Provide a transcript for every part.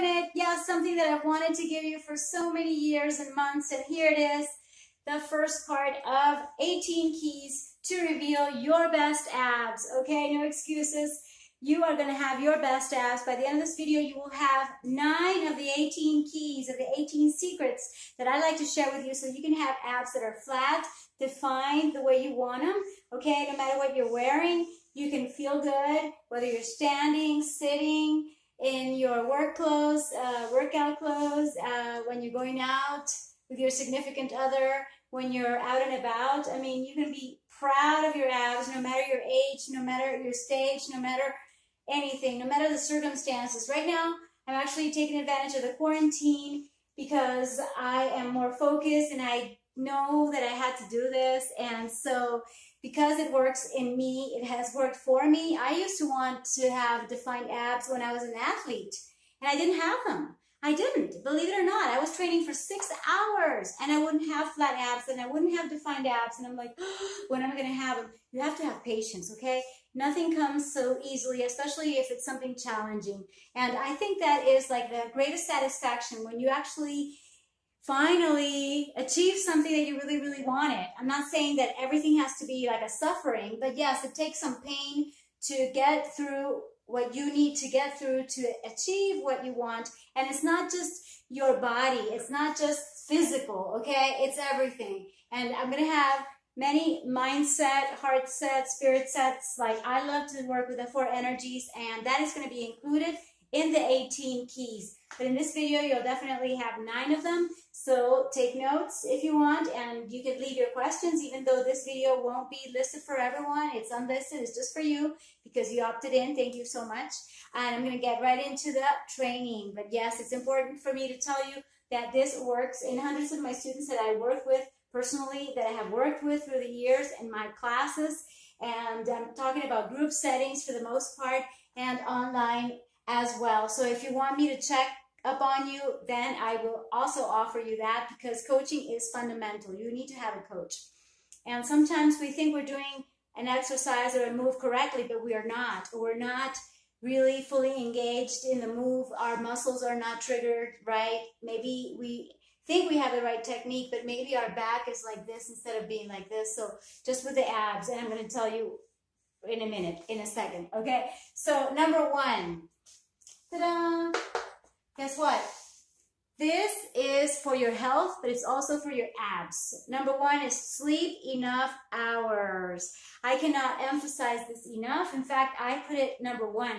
doing it. Yes, something that I've wanted to give you for so many years and months, and here it is, the first part of 18 keys to reveal your best abs. Okay, no excuses. You are going to have your best abs. By the end of this video, you will have 9 of the 18 keys, of the 18 secrets that I like to share with you, so you can have abs that are flat, defined the way you want them. Okay, no matter what you're wearing, you can feel good, whether you're standing, sitting, in your work clothes, workout clothes, when you're going out with your significant other, when you're out and about. I mean, you can be proud of your abs, no matter your age, no matter your stage, no matter anything, no matter the circumstances. Right now, I'm actually taking advantage of the quarantine because I am more focused and I know that I had to do this. And so because it works in me, it has worked for me. I used to want to have defined abs when I was an athlete, and I didn't have them. I didn't, believe it or not. I was training for 6 hours and I wouldn't have flat abs and I wouldn't have defined abs. And I'm like, oh, when am I going to have them? You have to have patience, okay? Nothing comes so easily, especially if it's something challenging. And I think that is like the greatest satisfaction when you actually finally achieve something that you really, really wanted. I'm not saying that everything has to be like a suffering, but yes, it takes some pain to get through what you need to get through to achieve what you want. And it's not just your body. It's not just physical, okay? It's everything. And I'm going to have many mindset, heart sets, spirit sets. Like, I love to work with the 4 energies, and that is going to be included in the 18 keys. But in this video, you'll definitely have 9 of them. So take notes if you want, and you can leave your questions, even though this video won't be listed for everyone. It's unlisted. It's just for you because you opted in. Thank you so much. And I'm going to get right into the training. But yes, it's important for me to tell you that this works in hundreds of my students that I work with personally, that I have worked with through the years in my classes. And I'm talking about group settings for the most part, and online as well. So if you want me to check up on you, then I will also offer you that, because coaching is fundamental. You need to have a coach. And sometimes we think we're doing an exercise or a move correctly, but we are not. We're not really fully engaged in the move. Our muscles are not triggered, right? Maybe we think we have the right technique, but maybe our back is like this instead of being like this. So just with the abs, and I'm going to tell you in a minute, in a second, okay? So number 1, ta-da! Guess what? This is for your health, but it's also for your abs. Number 1 is sleep enough hours. I cannot emphasize this enough. In fact, I put it number 1.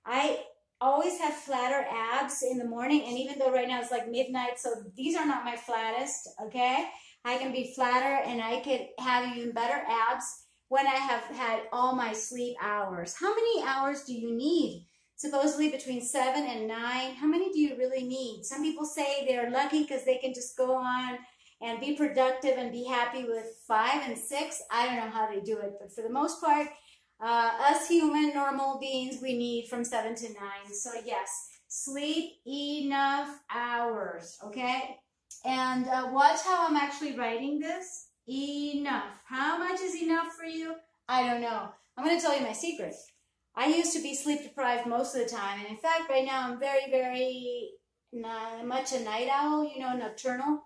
I always have flatter abs in the morning, and even though right now it's like midnight, so these are not my flattest, okay? I can be flatter, and I could have even better abs when I have had all my sleep hours. How many hours do you need? Supposedly between 7 and 9. How many do you really need? Some people say they're lucky because they can just go on and be productive and be happy with 5 and 6. I don't know how they do it, but for the most part, us human, normal beings, we need from 7 to 9. So yes, sleep enough hours, okay? And watch how I'm actually writing this. Enough. How much is enough for you? I don't know. I'm going to tell you my secret. I used to be sleep deprived most of the time, and in fact, right now I'm very, very much a night owl, you know, nocturnal.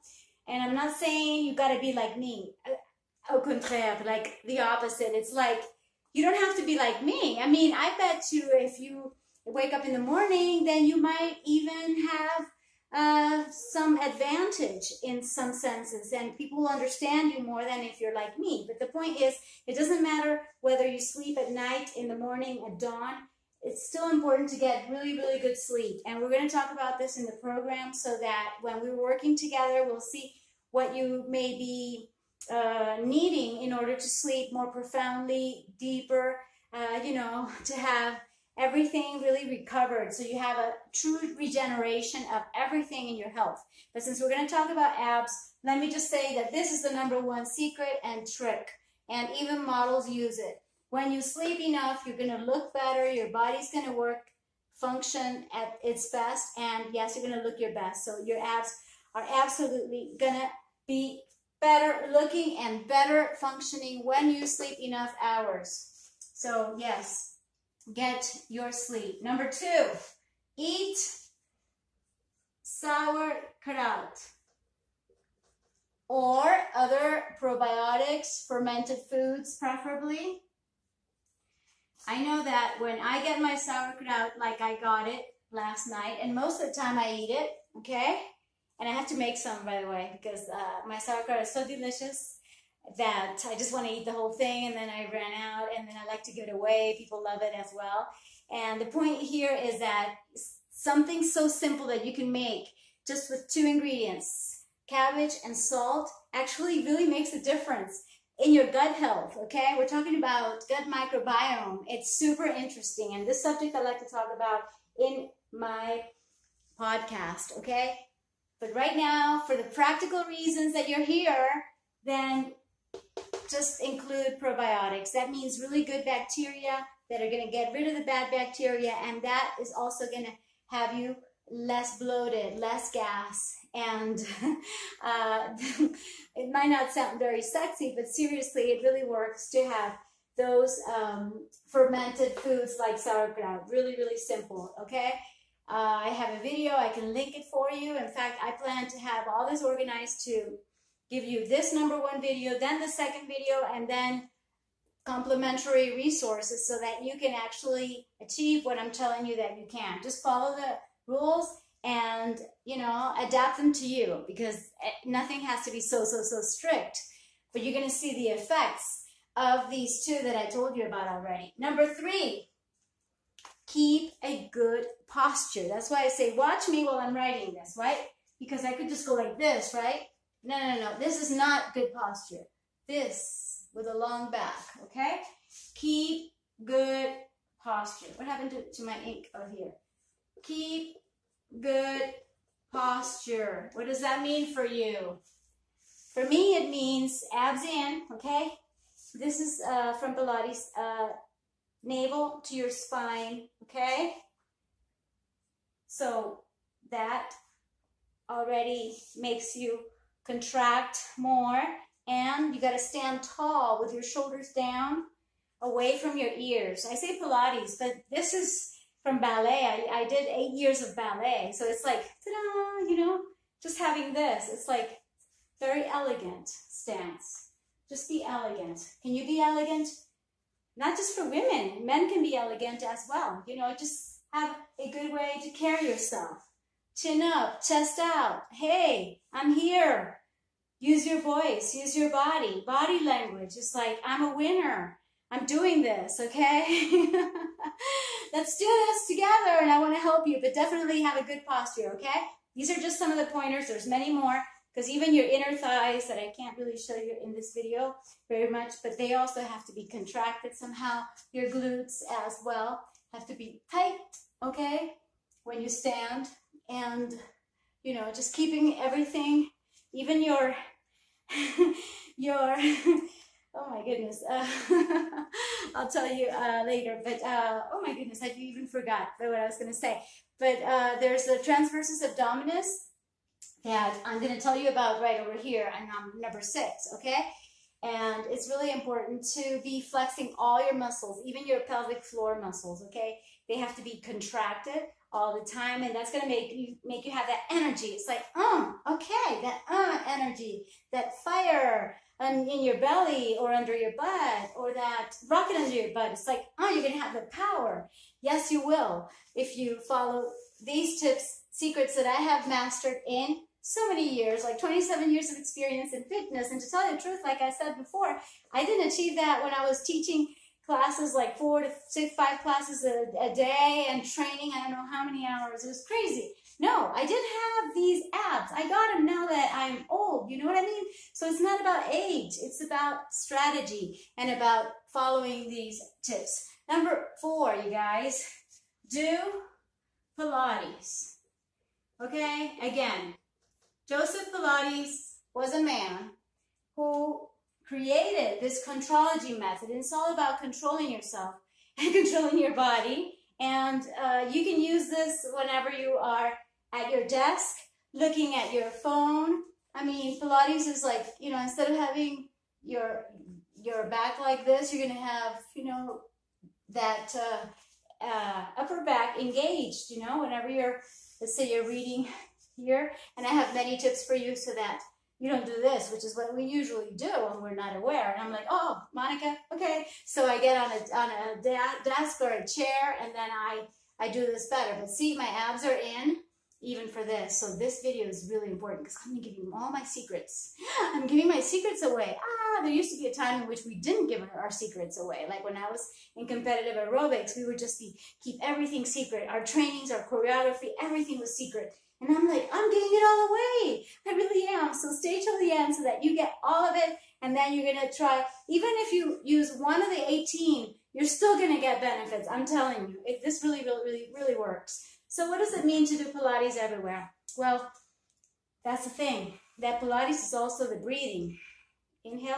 And I'm not saying you got to be like me. Au contraire, like the opposite. It's like you don't have to be like me. I mean, I bet you if you wake up in the morning, then you might even have some advantage in some senses, and people will understand you more than if you're like me. But the point is, it doesn't matter whether you sleep at night, in the morning, at dawn. It's still important to get really, really good sleep. And we're going to talk about this in the program so that when we're working together, we'll see what you may be needing in order to sleep more profoundly, deeper, you know, to have everything really recovered, so you have a true regeneration of everything in your health. But since we're going to talk about abs, let me just say that this is the number 1 secret and trick, and even models use it. When you sleep enough, you're going to look better, your body's going to work, function at its best, and yes, you're going to look your best. So your abs are absolutely going to be better looking and better functioning when you sleep enough hours. So yes, get your sleep. Number 2, eat sauerkraut, or other probiotics, fermented foods preferably. I know that when I get my sauerkraut, like I got it last night, and most of the time I eat it, okay? And I have to make some, by the way, because my sauerkraut is so delicious that I just want to eat the whole thing, and then I ran out, and then I like to give it away. People love it as well. And the point here is that something so simple that you can make just with 2 ingredients, cabbage and salt, actually really makes a difference in your gut health, okay? We're talking about gut microbiome. It's super interesting, and this subject I like to talk about in my podcast, okay? But right now, for the practical reasons that you're here, then just include probiotics. That means really good bacteria that are going to get rid of the bad bacteria, and that is also going to have you less bloated, less gas, and it might not sound very sexy, but seriously, it really works to have those fermented foods like sauerkraut. Really, really simple, okay? I have a video. I can link it for you. In fact, I plan to have all this organized to give you this #1 video, then the 2nd video, and then complementary resources so that you can actually achieve what I'm telling you that you can. Just follow the rules and, you know, adapt them to you, because nothing has to be so strict. But you're going to see the effects of these 2 that I told you about already. #3, keep a good posture. That's why I say, watch me while I'm writing this, right? Because I could just go like this, right? No. This is not good posture. This with a long back, okay? Keep good posture. What happened to my ink out here? Keep good posture. What does that mean for you? For me, it means abs in, okay? This is from Pilates, navel to your spine, okay? So that already makes you contract more, and you got to stand tall with your shoulders down, away from your ears. I say Pilates, but this is from ballet. I did 8 years of ballet, so it's like, ta-da, you know, just having this. It's like very elegant stance. Just be elegant. Can you be elegant? Not just for women. Men can be elegant as well. You know, just have a good way to carry yourself. Chin up, chest out. Hey, I'm here. Use your voice, use your body language. It's like, I'm a winner. I'm doing this, okay? Let's do this together, and I want to help you, but definitely have a good posture, okay? These are just some of the pointers. There's many more, because even your inner thighs that I can't really show you in this video very much, but they also have to be contracted somehow. Your glutes as well have to be tight, okay, when you stand, and, you know, just keeping everything, even your oh my goodness, I'll tell you later, but oh my goodness, I even forgot what I was going to say. But there's the transversus abdominis that I'm going to tell you about right over here, and #6, okay? And it's really important to be flexing all your muscles, even your pelvic floor muscles, okay? They have to be contracted all the time, and that's going to make you have that energy. It's like, okay, that energy, that fire in your belly or under your butt, or that rocket under your butt. It's like, you're going to have the power. Yes, you will, if you follow these tips, secrets that I have mastered in so many years, like 27 years of experience in fitness. And to tell you the truth, like I said before, I didn't achieve that when I was teaching classes, like 4 to 5 classes a day, and training I don't know how many hours. It was crazy. No, I did have these abs. I got them now that I'm old. You know what I mean? So it's not about age. It's about strategy and about following these tips. #4, you guys, do Pilates. Okay? Again, Joseph Pilates was a man who created this contrology method, and it's all about controlling yourself and controlling your body. And you can use this whenever you are at your desk, looking at your phone. I mean, Pilates is like, you know, instead of having your back like this, you're going to have, you know, that upper back engaged, you know, whenever you're, let's say you're reading here, and I have many tips for you so that you don't do this, which is what we usually do when we're not aware. And I'm like, oh, Monica, okay. So I get on a desk or a chair, and then I do this better. But see, my abs are in even for this. So this video is really important because I'm going to give you all my secrets. I'm giving my secrets away. There used to be a time in which we didn't give our secrets away. Like when I was in competitive aerobics, we would just keep everything secret. Our trainings, our choreography, everything was secret. And I'm like, I'm giving it all away. I really am. So stay till the end so that you get all of it. And then you're going to try, even if you use one of the 18, you're still going to get benefits. I'm telling you, this really, really, really, really works. So what does it mean to do Pilates everywhere? Well, that's the thing. That Pilates is also the breathing. Inhale,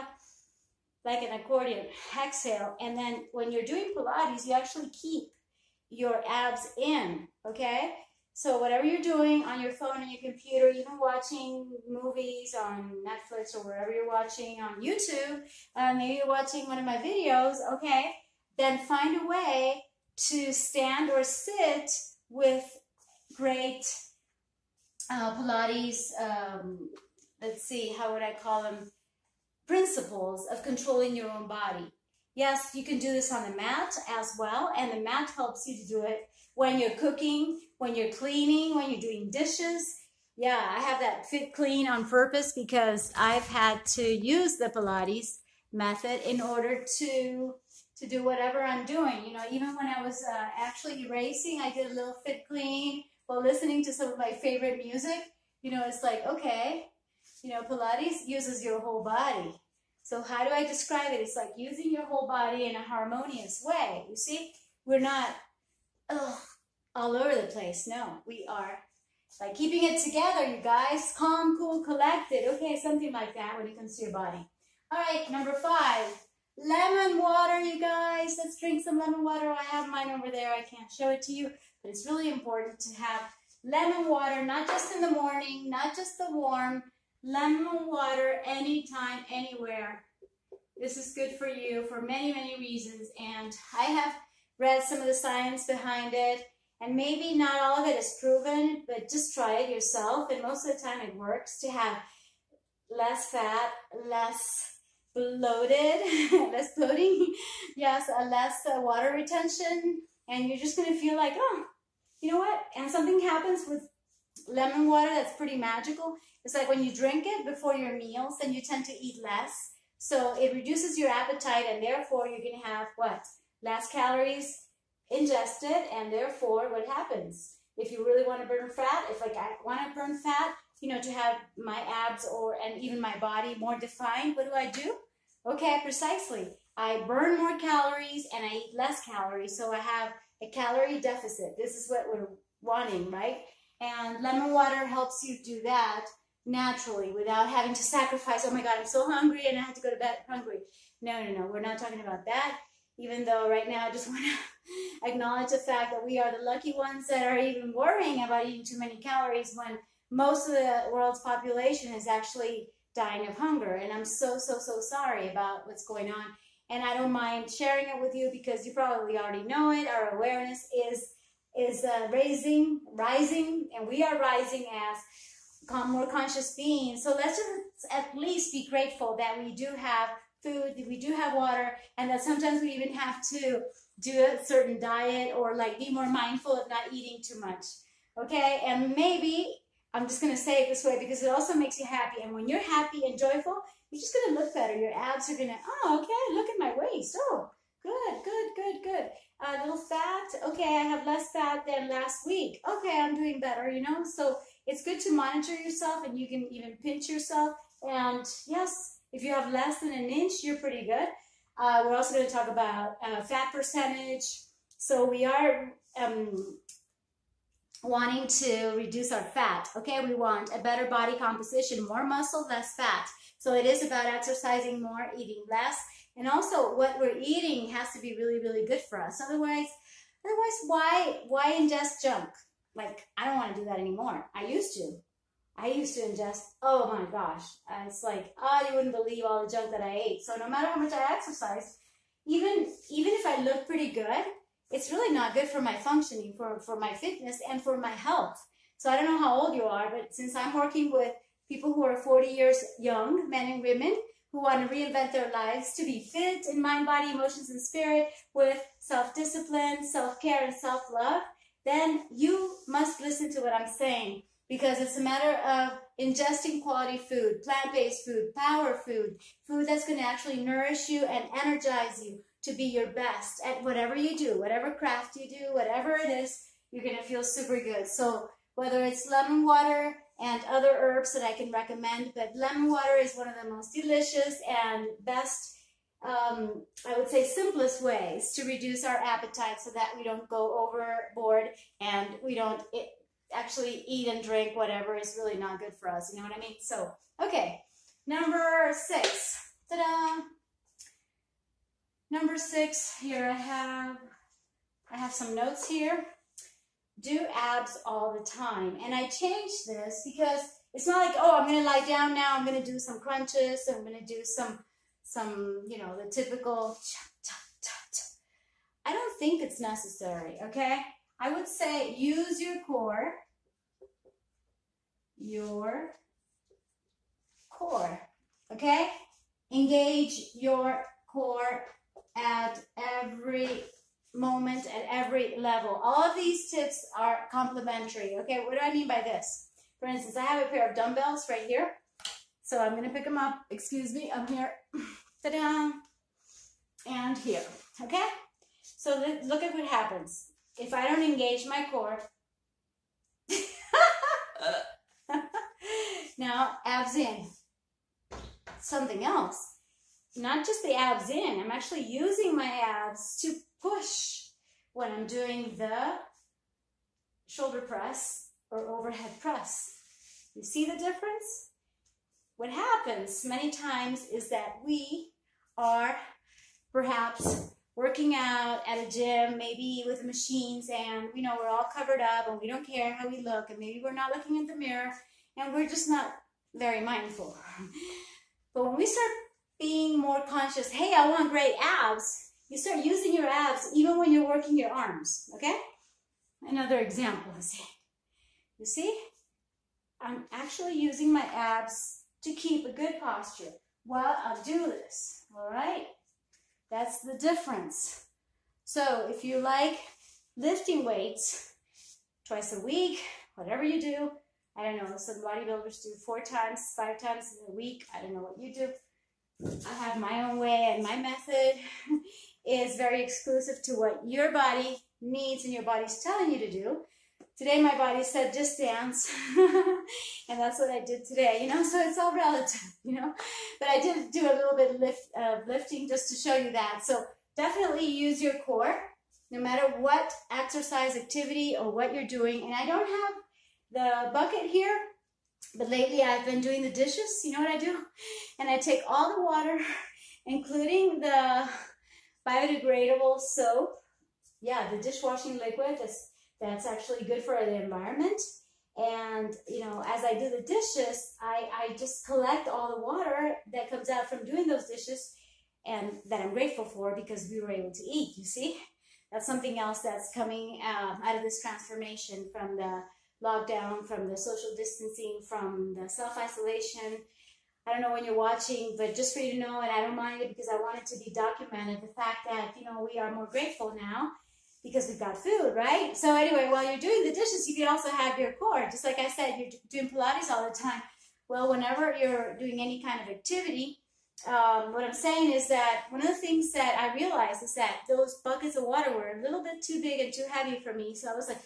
like an accordion. Exhale. And then when you're doing Pilates, you actually keep your abs in, okay? So whatever you're doing on your phone and your computer, even watching movies on Netflix or wherever you're watching on YouTube, maybe you're watching one of my videos, okay, then find a way to stand or sit with great Pilates, let's see, how would I call them, principles of controlling your own body. Yes, you can do this on the mat as well, and the mat helps you to do it when you're cooking, when you're cleaning, when you're doing dishes. Yeah, I have that fit clean on purpose because I've had to use the Pilates method in order to do whatever I'm doing. You know, even when I was actually erasing, I did a little fit clean while listening to some of my favorite music. You know, it's like, okay, you know, Pilates uses your whole body. So how do I describe it? It's like using your whole body in a harmonious way. You see, we're not all over the place. No, we are like keeping it together, you guys. Calm, cool, collected. Okay, something like that when it comes to your body. All right, number 5, lemon water, you guys. Let's drink some lemon water. I have mine over there. I can't show it to you, but it's really important to have lemon water, not just in the morning, not just the warm, lemon water anytime, anywhere. This is good for you for many, many reasons, and I have read some of the science behind it, and maybe not all of it is proven, but just try it yourself, and most of the time it works to have less fat, less bloated, less bloating, yes, less water retention, and you're just going to feel like, oh, you know what, and something happens with lemon water that's pretty magical. It's like when you drink it before your meals, then you tend to eat less, so it reduces your appetite, and therefore you're going to have what? Less calories ingested, and therefore what happens? If you really want to burn fat, if like I want to burn fat, you know, to have my abs and even my body more defined, what do? Okay, precisely. I burn more calories and I eat less calories, so I have a calorie deficit. This is what we're wanting, right? And lemon water helps you do that naturally without having to sacrifice, oh my God, I'm so hungry and I have to go to bed hungry. No, we're not talking about that. Even though right now I just want to acknowledge the fact that we are the lucky ones that are even worrying about eating too many calories when most of the world's population is actually dying of hunger. And I'm so sorry about what's going on. And I don't mind sharing it with you because you probably already know it. Our awareness is rising, and we are rising as more conscious beings. So let's just at least be grateful that we do have food, that we do have water, and that sometimes we even have to do a certain diet or like be more mindful of not eating too much. Okay, and maybe I'm just going to say it this way because it also makes you happy, and when you're happy and joyful, you're just going to look better. Your abs are going to, oh, okay, look at my waist. Oh, good. A little fat. Okay, I have less fat than last week. Okay, I'm doing better, you know. So it's good to monitor yourself, and you can even pinch yourself. And yes, if you have less than an inch, you're pretty good. We're also going to talk about fat percentage. So we are wanting to reduce our fat. Okay, we want a better body composition, more muscle, less fat. So it is about exercising more, eating less. And also what we're eating has to be really, really good for us. Otherwise why ingest junk? Like, I don't want to do that anymore. I used to ingest, oh my gosh. It's like, oh, you wouldn't believe all the junk that I ate. So no matter how much I exercise, even if I look pretty good, it's really not good for my functioning, for my fitness, and for my health. So I don't know how old you are, but since I'm working with people who are 40 years young, men and women, who want to reinvent their lives to be fit in mind, body, emotions, and spirit with self-discipline, self-care, and self-love, then you must listen to what I'm saying, because it's a matter of ingesting quality food, plant-based food, power food, food that's going to actually nourish you and energize you to be your best at whatever you do, whatever craft you do, whatever it is, you're going to feel super good. So whether it's lemon water and other herbs that I can recommend, but lemon water is one of the most delicious and best, I would say, simplest ways to reduce our appetite so that we don't go overboard and we don't actually eat and drink whatever is really not good for us. You know what I mean? So, okay, number 6. Ta-da! Number 6, here I have some notes here. Do abs all the time. And I changed this because it's not like, oh, I'm going to lie down now, I'm going to do some crunches, I'm going to do some, you know, the typical I don't think it's necessary, okay? I would say use your core, okay? Engage your core at every moment, at every level. All of these tips are complementary, okay? What do I mean by this? For instance, I have a pair of dumbbells right here. So I'm going to pick them up. Excuse me, I'm here. Ta-da! And here, okay? So look at what happens. If I don't engage my core, now abs in. Something else. Not just the abs in, I'm actually using my abs to push when I'm doing the shoulder press or overhead press. You see the difference? What happens many times is that we are perhaps working out at a gym, maybe with machines, and we know we're all covered up and we don't care how we look, and maybe we're not looking in the mirror and we're just not very mindful. But when we start being more conscious, hey, I want great abs, you start using your abs even when you're working your arms, okay? Another example is, you see, I'm actually using my abs to keep a good posture while I do this, all right? That's the difference. So if you like lifting weights twice a week, whatever you do, I don't know, some bodybuilders do 4 times, 5 times in a week. I don't know what you do. I have my own way, and my method is very exclusive to what your body needs and your body's telling you to do. Today my body said just dance, and that's what I did today, you know, so it's all relative, you know, but I did do a little bit of lifting just to show you that. So definitely use your core, no matter what exercise, activity, or what you're doing. And I don't have the bucket here, but lately I've been doing the dishes. You know what I do? And I take all the water, including the biodegradable soap. Yeah, the dishwashing liquid that's actually good for the environment. And, you know, as I do the dishes, I just collect all the water that comes out from doing those dishes, and that I'm grateful for because we were able to eat, you see? That's something else that's coming out of this transformation from the lockdown, from the social distancing, from the self-isolation. I don't know when you're watching, but just for you to know, and I don't mind it because I want it to be documented, the fact that, you know, we are more grateful now because we've got food, right? So anyway, while you're doing the dishes, you can also have your core. Just like I said, you're doing Pilates all the time. Well, whenever you're doing any kind of activity, what I'm saying is that one of the things that I realized is that those buckets of water were a little bit too big and too heavy for me. So I was like,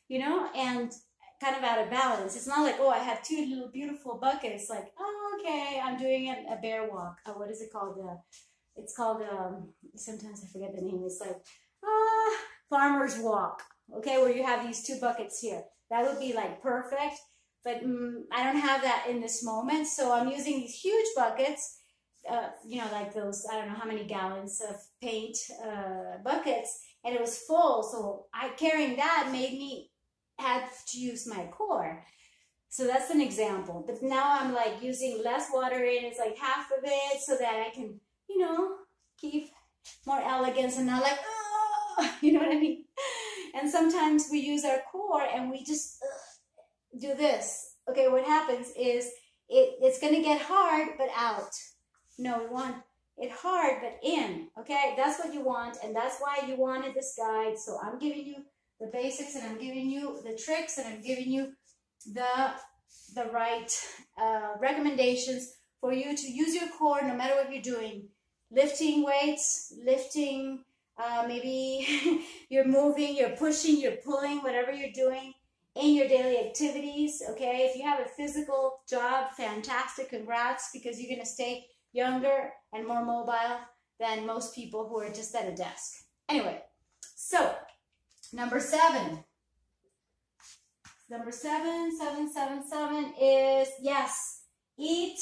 you know, and kind of out of balance. It's not like, oh, I have 2 little beautiful buckets. Like, oh, okay, I'm doing a bear walk. What is it called? It's called, sometimes I forget the name. It's like, farmer's walk. Okay, where you have these 2 buckets here. That would be like perfect. But I don't have that in this moment. So I'm using these huge buckets, you know, like those, I don't know how many gallons of paint buckets. And it was full. So carrying that made me have to use my core. So that's an example. But now I'm like using less water in. It's like half of it so that I can, you know, keep more elegance and not like, oh, you know what I mean? And sometimes we use our core and we just do this. Okay, what happens is it's going to get hard, but out. No, we want it hard, but in. Okay, that's what you want, and that's why you wanted this guide. So I'm giving you the basics, and I'm giving you the tricks, and I'm giving you the right recommendations for you to use your core no matter what you're doing. Lifting weights, lifting, maybe you're moving, you're pushing, you're pulling, whatever you're doing in your daily activities, okay? If you have a physical job, fantastic, congrats, because you're gonna stay younger and more mobile than most people who are just at a desk. Anyway, so number 7. Number 7 is, yes, eat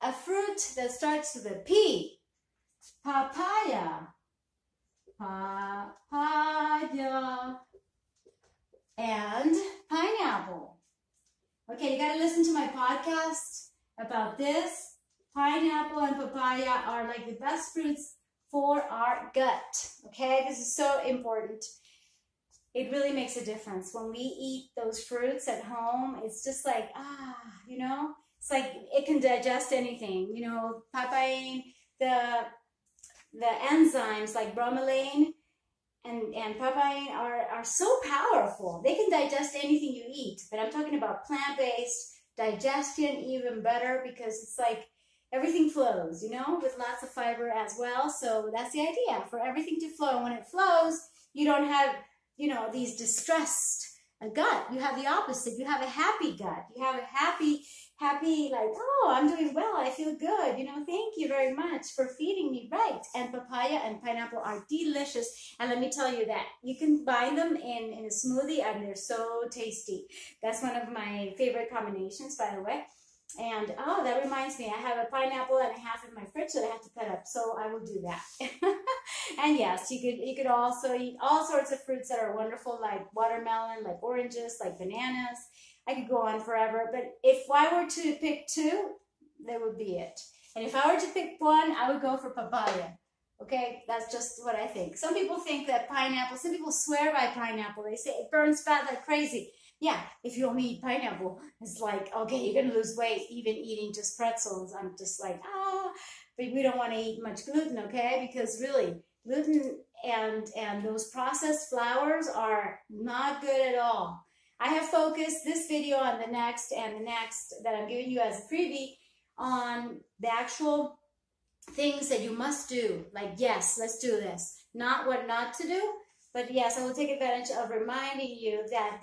a fruit that starts with a P. Papaya. Papaya. And pineapple. Okay, you gotta listen to my podcast about this. Pineapple and papaya are like the best fruits for our gut. Okay, this is so important. It really makes a difference. When we eat those fruits at home, it's just like, you know, it's like it can digest anything. You know, papain, the enzymes like bromelain and papain are so powerful. They can digest anything you eat. But I'm talking about plant-based digestion, even better, because it's like everything flows, you know, with lots of fiber as well. So that's the idea, for everything to flow. And when it flows, you don't have, you know, these distressed gut. You have the opposite. You have a happy gut. You have a happy, like, oh, I'm doing well. I feel good. You know, thank you very much for feeding me right. And papaya and pineapple are delicious. And let me tell you that you can buy them in a smoothie, and they're so tasty. That's one of my favorite combinations, by the way. And oh, that reminds me, I have a pineapple and a half in my fridge that I have to cut up, so I will do that. And yes, you could also eat all sorts of fruits that are wonderful, like watermelon, like oranges, like bananas. I could go on forever, but if I were to pick 2, that would be it. And if I were to pick 1, I would go for papaya. Okay, that's just what I think. Some people think that pineapple, some people swear by pineapple. They say it burns fat like crazy. Yeah, if you only eat pineapple, it's like, okay, you're going to lose weight even eating just pretzels. I'm just like, but we don't want to eat much gluten, okay? Because really, gluten and those processed flours are not good at all. I have focused this video on the next and the next that I'm giving you as a freebie on the actual things that you must do. Like, yes, let's do this. Not what not to do, but yes, I will take advantage of reminding you that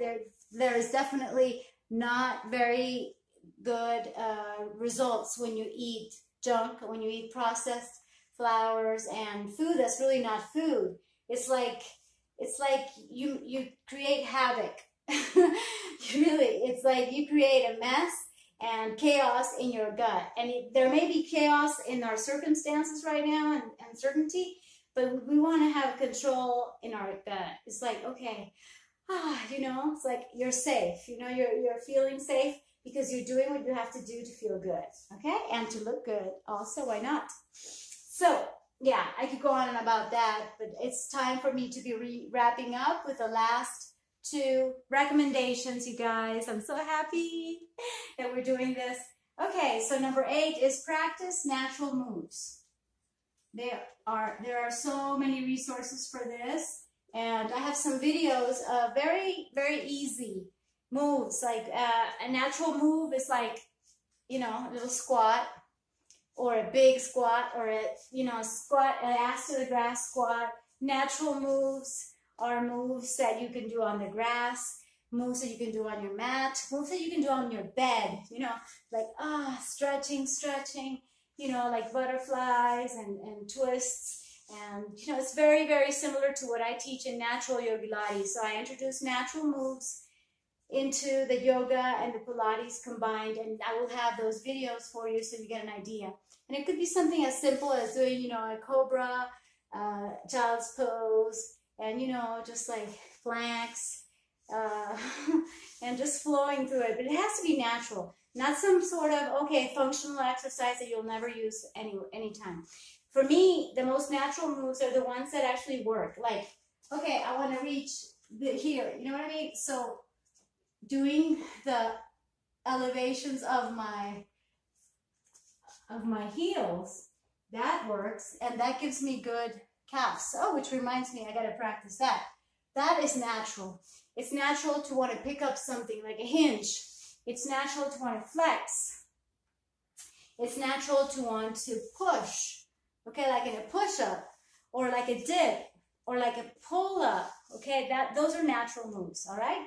there is definitely not very good results when you eat junk, when you eat processed flours and food that's really not food. It's like you create havoc. It's like you create a mess and chaos in your gut. And there may be chaos in our circumstances right now and uncertainty, but we want to have control in our gut. It's like, okay, you know, it's like you're safe. You know, you're feeling safe because you're doing what you have to do to feel good, okay? And to look good also, why not? So, yeah, I could go on and about that, but it's time for me to be wrapping up with the last 2 recommendations, you guys. I'm so happy that we're doing this. Okay, so number 8 is practice natural moves. There are so many resources for this, and I have some videos of very, very easy moves. Like a natural move is like, you know, a little squat or a big squat or a, you know, squat, an ass to the grass squat. Natural moves are moves that you can do on the grass, moves that you can do on your mat, moves that you can do on your bed, you know, like stretching, you know, like butterflies and twists. And, you know, it's very, very similar to what I teach in natural yoga Pilates. So I introduce natural moves into the yoga and the Pilates combined, and I will have those videos for you so you get an idea. And it could be something as simple as doing, you know, a cobra, child's pose, and, you know, just like planks, and just flowing through it. But it has to be natural, not some sort of, okay, functional exercise that you'll never use anytime. For me, the most natural moves are the ones that actually work. Like, okay, I want to reach here, you know what I mean? So doing the elevations of my heels, that works, and that gives me good calves. Oh, which reminds me, I gotta practice that. That is natural. It's natural to want to pick up something like a hinge. It's natural to want to flex. It's natural to want to push, okay, like in a push-up, or like a dip, or like a pull-up, okay? Those are natural moves, all right?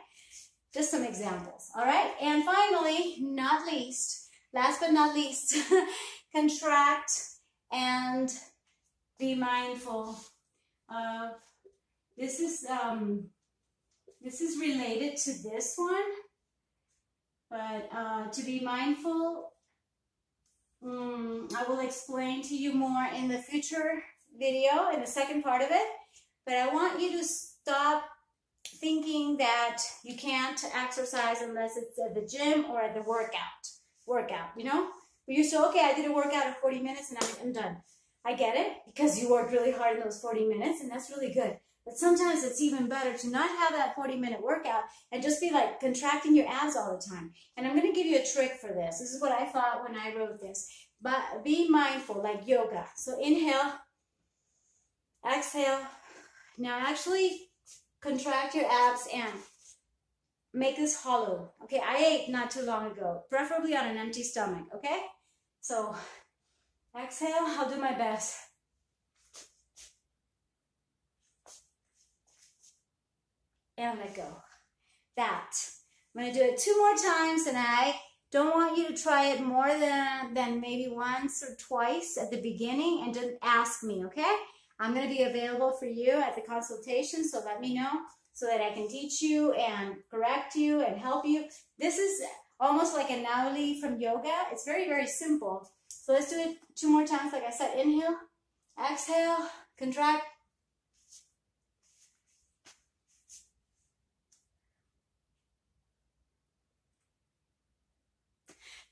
Just some examples, all right? And finally, not least, last but not least, contract and be mindful of, this is related to this one, but to be mindful, I will explain to you more in the future video, in the second part of it, but I want you to stop thinking that you can't exercise unless it's at the gym or at the workout, you know? We used to, okay, I did a workout of 40 minutes and I'm done. I get it, because you worked really hard in those 40 minutes and that's really good. But sometimes it's even better to not have that 40-minute workout and just be like contracting your abs all the time. And I'm going to give you a trick for this. This is what I thought when I wrote this. But be mindful, like yoga. So inhale, exhale. Now actually contract your abs and make this hollow. Okay, I ate not too long ago, preferably on an empty stomach, okay? So exhale, I'll do my best. And let go. That. I'm going to do it 2 more times, and I don't want you to try it more than maybe once or twice at the beginning, and just ask me, okay? I'm going to be available for you at the consultation, so let me know so that I can teach you and correct you and help you. This is almost like a nauli from yoga. It's very, very simple. So let's do it 2 more times. Like I said, inhale, exhale, contract.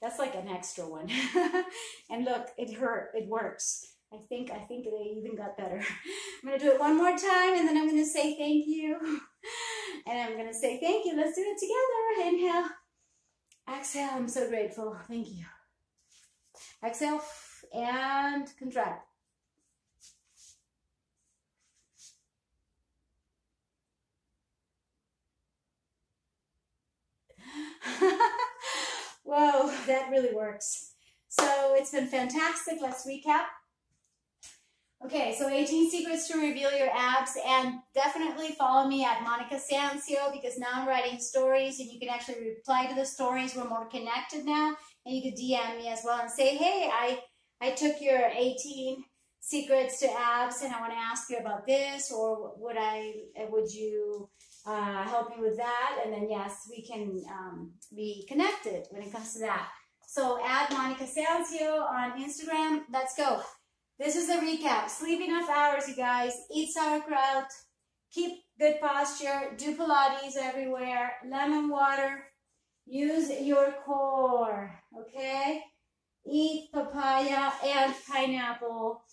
That's like an extra one. And look, it hurt. It works. I think they even got better. I'm going to do it 1 more time, and then I'm going to say thank you. And I'm going to say thank you. Let's do it together. Inhale. Exhale. I'm so grateful. Thank you. Exhale and contract. Whoa, that really works. So it's been fantastic. Let's recap. Okay, so 18 secrets to reveal your abs, and definitely follow me at Monica Sancio, because now I'm writing stories and you can actually reply to the stories. We're more connected now, and you can DM me as well and say, hey, I took your 18 secrets to abs and I want to ask you about this, or would you help me with that? And then yes, we can be connected when it comes to that. So at Monica Sancio on Instagram. Let's go. This is a recap. Sleep enough hours, you guys. Eat sauerkraut. Keep good posture. Do Pilates everywhere. Lemon water. Use your core. Okay? Eat papaya and pineapple.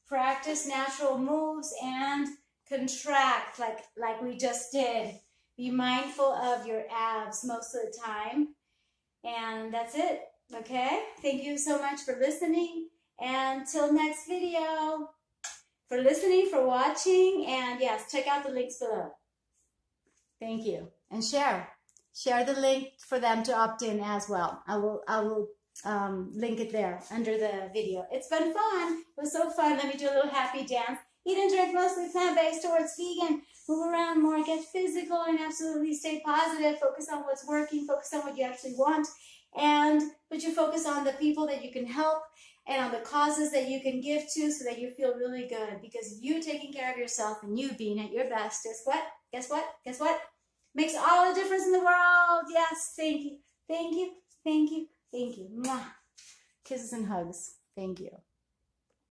Practice natural moves and contract like we just did. Be mindful of your abs most of the time. And that's it. Okay? Thank you so much for listening. And till next video, for listening, for watching, and yes, check out the links below. Thank you. And share the link for them to opt in as well. I will link it there under the video. It's been fun. It was so fun. Let me do a little happy dance. Eat and drink mostly plant-based towards vegan. Move around more, get physical, and absolutely stay positive. Focus on what's working. Focus on what you actually want. And put your focus on the people that you can help and on the causes that you can give to, so that you feel really good. Because you taking care of yourself and you being at your best, guess what? Guess what? Guess what? Makes all the difference in the world. Yes, thank you. Thank you. Thank you. Thank you. Mwah. Kisses and hugs. Thank you.